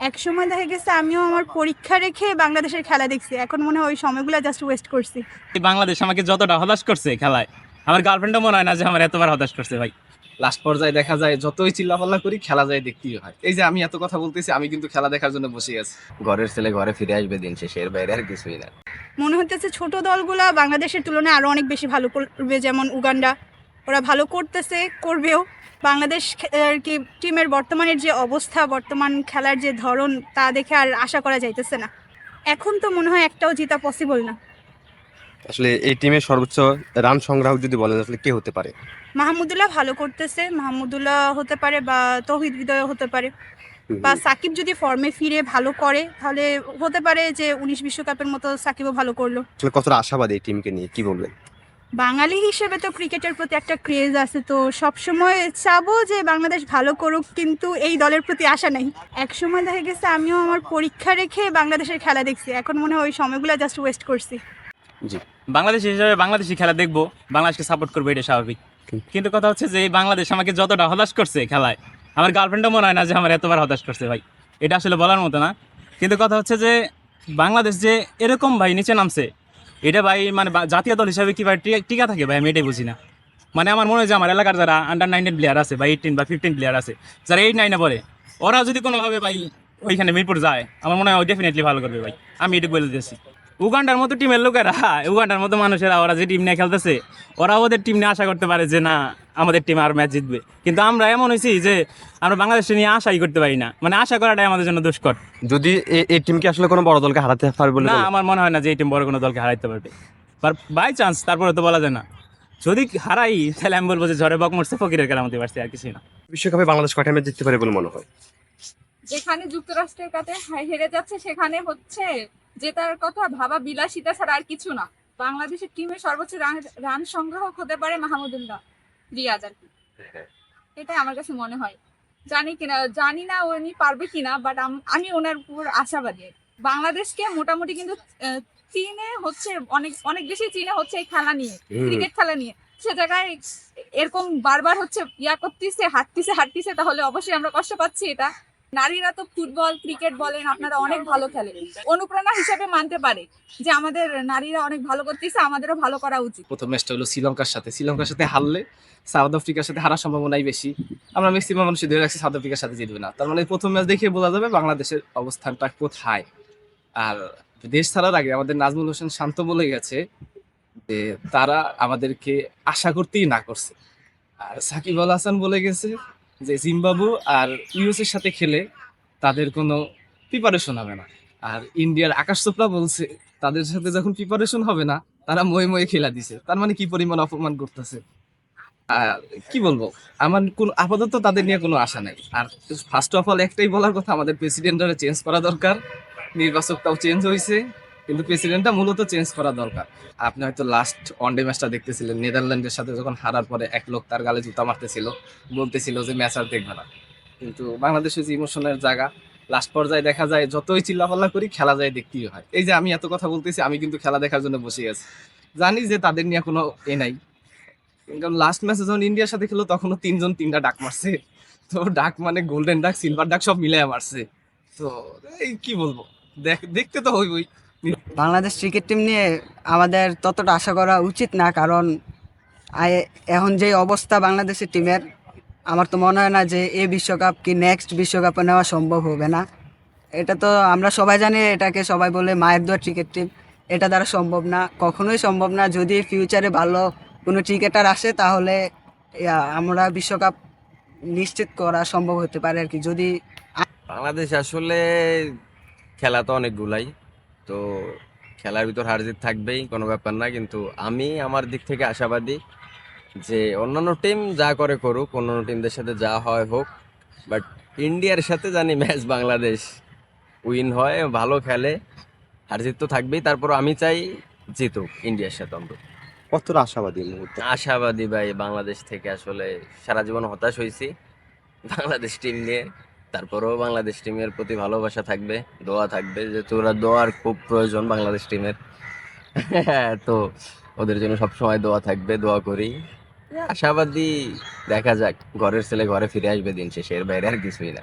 একসময় দেখা গেছে আমিও আমার পরীক্ষা রেখে বাংলাদেশের খেলা দেখছি, এখন মনে হয় ওই সময়গুলো জাস্ট ওয়েস্ট করছি। বাংলাদেশ আমাকে যতটা হতাশ করছে খেলায়, আমার গার্লফ্রেন্ডও মনে হয় না যে আমার এতবার হতাশ করছে ভাই। লাস্ট পর্যায়ে দেখা যায় যতই চিল্লাপাল্লা করি খেলা যায় দেখতেই হয়। এই যে আমি এত কথা বলতেছি, আমি কিন্তু খেলা দেখার জন্য বসে আছি। ঘরের ছেলে ঘরে ফিরে আসবে দিন শেষে, এর বাইরে আর কিছুই না। মনে হতেছে ছোট দলগুলা বাংলাদেশের তুলনায় আরো অনেক বেশি ভালো করবে, যেমন উগান্ডা, ওরা ভালো করতেছে, করবেও। বাংলাদেশ আর কি টিমের বর্তমানের যে অবস্থা, বর্তমান খেলার যে ধরন, তা দেখে আর আশা করা যাইতেছে না। এখন তো মনে হয় একটাও জিতা পসিবল না। আসলে এই টিমের সর্বোচ্চ রান সংগ্রাহক যদি বলেন আসলে কে হতে পারে? মাহমুদুল্লাহ ভালো করতেছে, মাহমুদুল্লাহ হতে পারে, বা তৌহিদ হৃদয় হতে পারে, বা সাকিব যদি ফর্মে ফিরে ভালো করে তাহলে হতে পারে যে 19 বিশ্বকাপের মতো সাকিবও ভালো করলো। আসলে কতটা আশাবাদী এই টিমকে নিয়ে কি বলবেন? বাঙালি হিসেবে তো ক্রিকেটের প্রতি একটা ক্রেজ আছে, তো সবসময় চাবো যে বাংলাদেশ ভালো করুক, কিন্তু এই দলের প্রতি আশা নেই। একসময় দেখা গেছে আমিও আমার পরীক্ষা রেখে বাংলাদেশের খেলা দেখছি, এখন মনে হয় ওই সময়গুলো জাস্ট ওয়েস্ট করছি। জি, বাংলাদেশ হিসেবে বাংলাদেশি খেলা দেখবো, বাংলাদেশকে সাপোর্ট করবো, এটা স্বাভাবিক। কিন্তু কথা হচ্ছে যে এই বাংলাদেশ আমাকে যতটা হতাশ করছে খেলায়, আমার গার্লফ্রেন্ডও মনে হয় না যে আমার এতবার হতাশ করছে ভাই। এটা আসলে বলার মতো না। কিন্তু কথা হচ্ছে যে বাংলাদেশ যে এরকম ভাই নিচে নামছে, এটা ভাই মানে জাতীয় দল হিসাবে কি ভাই টিকা থাকে ভাই, আমি এটাই বুঝি না। মানে আমার মনে হয় যে আমার এলাকার যারা আন্ডার-19 প্লেয়ার আছে বা 18 বা 15 প্লেয়ার আছে, যারা 8-9-এ পড়ে, ওরা যদি কোনোভাবে ভাই ওইখানে মিরপুর যায়, আমার মনে হয় ডেফিনেটলি ভালো করবে ভাই, আমি এটা বলে দিয়েছি। উগান্ডার মতো টিমের লোকেরা, উগান্ডার মতো মানুষেরা, ওরা যে টিম নিয়ে খেলতেছে, ওরা ওদের টিম নিয়ে আশা করতে পারে যে না আমাদের টিম আর ম্যাচ জিতবে। কিন্তু আমরা এমন হয়েছি যে আমরা বাংলাদেশে নিয়ে আশাই করতে পারি না, মানে আশা করাটাই আমাদের জন্য দুষ্কর। যদি এই টিমকে আসলে কোনো বড় দলকে হারাতে পারবে বলে না, আমার মনে হয় না যে এই টিম বড় কোনো দলকে হারাইতে পারবে, বাই চান্স, তারপরে তো বলা যায় না। যদি হারাই তাহলে আমি বলবো যে ঝড়ে বক মরছে, ফকিরের কেরামতি পারছে, আর কিছুই না। বিশ্বকাপে বাংলাদেশ কয়টা ম্যাচ জিততে পারে বলে মনে হয়? যেখানে যুক্তরাষ্ট্রের কাছে হেরে যাচ্ছে সেখানে হচ্ছে জেতার কথা ভাবা বিলাসিতা ছাড়া আর কিছু না। বাংলাদেশের টিমের সর্বোচ্চ রান সংগ্রাহক হতে পারে মাহমুদুল্লাহ রিয়াজ আর কি, এটাই আমার কাছে মনে হয়। জানি না উনি পারবে কিনা, বাট আমি ওনার উপর আশাবাদী। বাংলাদেশকে মোটামুটি কিন্তু চীনে হচ্ছে অনেক অনেক বেশি চীনে হচ্ছে এই খেলা নিয়ে, ক্রিকেট খেলা নিয়ে, সে জায়গায় এরকম বারবার হচ্ছে করতেছে, হাঁটতেছে, তাহলে অবশ্যই আমরা কষ্ট পাচ্ছি। এটা নারীরা তো ফুটবল ক্রিকেট বলেন আপনারা অনেক ভালো খেলে, অনুপ্রেরণা হিসেবে মানতে পারে যে আমাদের নারীরা অনেক ভালো করতেছে, আমাদেরও ভালো করা উচিত। প্রথম ম্যাচটা হলো শ্রীলঙ্কার সাথে হারলে সাউথ আফ্রিকার সাথে হারার সম্ভাবনাই বেশি। আমরা ম্যাক্সিমাম মানুষ ধরে রাখছি সাউথ আফ্রিকার সাথে জিতবে না। তার মানে প্রথম ম্যাচ দেখে বোঝা যাবে বাংলাদেশের অবস্থানটা কোথায়। আর দেশ ছাড়ার আগে আমাদের নাজমুল হোসেন শান্ত বলে গেছে যে তারা আমাদেরকে আশা করতেই না করছে। আর সাকিব আল হাসান বলে গেছে যে জিম্বাবু আর ইউএস এর সাথে খেলে তাদের কোনো প্রিপারেশন হবে না। আর ইন্ডিয়ার আকাশ চোপড়া বলছে তাদের সাথে যখন প্রিপারেশন হবে না, তারা ময়ে খেলা দিছে। তার মানে কি পরিমাণ অপমান করতেছে। আর কি বলবো, আমার কোন আপাতত তাদের নিয়ে কোনো আশা নাই। আর ফার্স্ট অফ অল একটাই বলার কথা, আমাদের প্রেসিডেন্টরা চেঞ্জ করা দরকার। নির্বাচকটাও চেঞ্জ হয়েছে, কিন্তু প্রেসিডেন্টটা মূলত চেঞ্জ করা দরকার। আপনি হয়তো লাস্ট ওয়ানডে ম্যাচটা দেখতেছিলেন, নেদারল্যান্ডের সাথে যখন হারার পরে এক লোক তার গালে জুতা মারতেছিল, বলতেছিল যে ম্যাচ আর দেখবে না। কিন্তু বাংলাদেশের যে ইমোশনের জায়গা, লাস্ট পর্যায়ে দেখা যায় যতই চিল্লাপাল্লা করি খেলা যায় দেখতেই হয়। এই যে আমি এত কথা বলতেছি, আমি কিন্তু খেলা দেখার জন্য বসে আছি। জানি যে তাদের নিয়ে কোনো নাই। কারণ লাস্ট ম্যাচে যখন ইন্ডিয়ার সাথে খেলো তখনও 3 জন 3টা ডাক মারছে। তো ডাক মানে গোল্ডেন ডাক, সিলভার ডাক সব মিলে মারছে। তো এই কি বলবো, দেখতে তো হইবই। বাংলাদেশ ক্রিকেট টিম নিয়ে আমাদের ততটা আশা করা উচিত না, কারণ এখন যে অবস্থা বাংলাদেশের টিমের, আমার তো মনে হয় না যে এই বিশ্বকাপ কি নেক্সট বিশ্বকাপে নেওয়া সম্ভব হবে না। এটা তো আমরা সবাই জানি, এটাকে সবাই বলে মায়ের দোয়া ক্রিকেট টিম, এটা দ্বারা সম্ভব না, কখনোই সম্ভব না। যদি ফিউচারে ভালো কোনো ক্রিকেটার আসে তাহলে আমরা বিশ্বকাপ নিশ্চিত করা সম্ভব হতে পারে আর কি। যদি বাংলাদেশ আসলে খেলা তো অনেকগুলাই, তো খেলার ভিতর হার জিত থাকবেই, কোনো ব্যাপার না। কিন্তু আমি আমার দিক থেকে আশাবাদী যে অন্যান্য টিম যা করে করুক, অন্যান্য টিমদের সাথে যা হয় হোক, বাট ইন্ডিয়ার সাথে জানি ম্যাচ বাংলাদেশ উইন হয়, ভালো খেলে, হার জিত তো থাকবেই। তারপর আমি চাই জিতুক ইন্ডিয়ার সাথে অন্তত। কতটা আশাবাদী এই মুহূর্তে? আশাবাদী ভাই, বাংলাদেশ থেকে আসলে সারা জীবন হতাশ হয়েছি বাংলাদেশ টিম নিয়ে। তারপরেও বাংলাদেশ টিমের প্রতি ভালোবাসা থাকবে, দোয়া থাকবে, যেহেতু ওরা দোয়ার খুব প্রয়োজন বাংলাদেশ টিমের। তো ওদের জন্য সবসময় দোয়া থাকবে, দোয়া করি। আশাবাদী, দেখা যাক, ঘরের ছেলে ঘরে ফিরে আসবে দিন শেষে, এর বাইরে আর কিছুই না।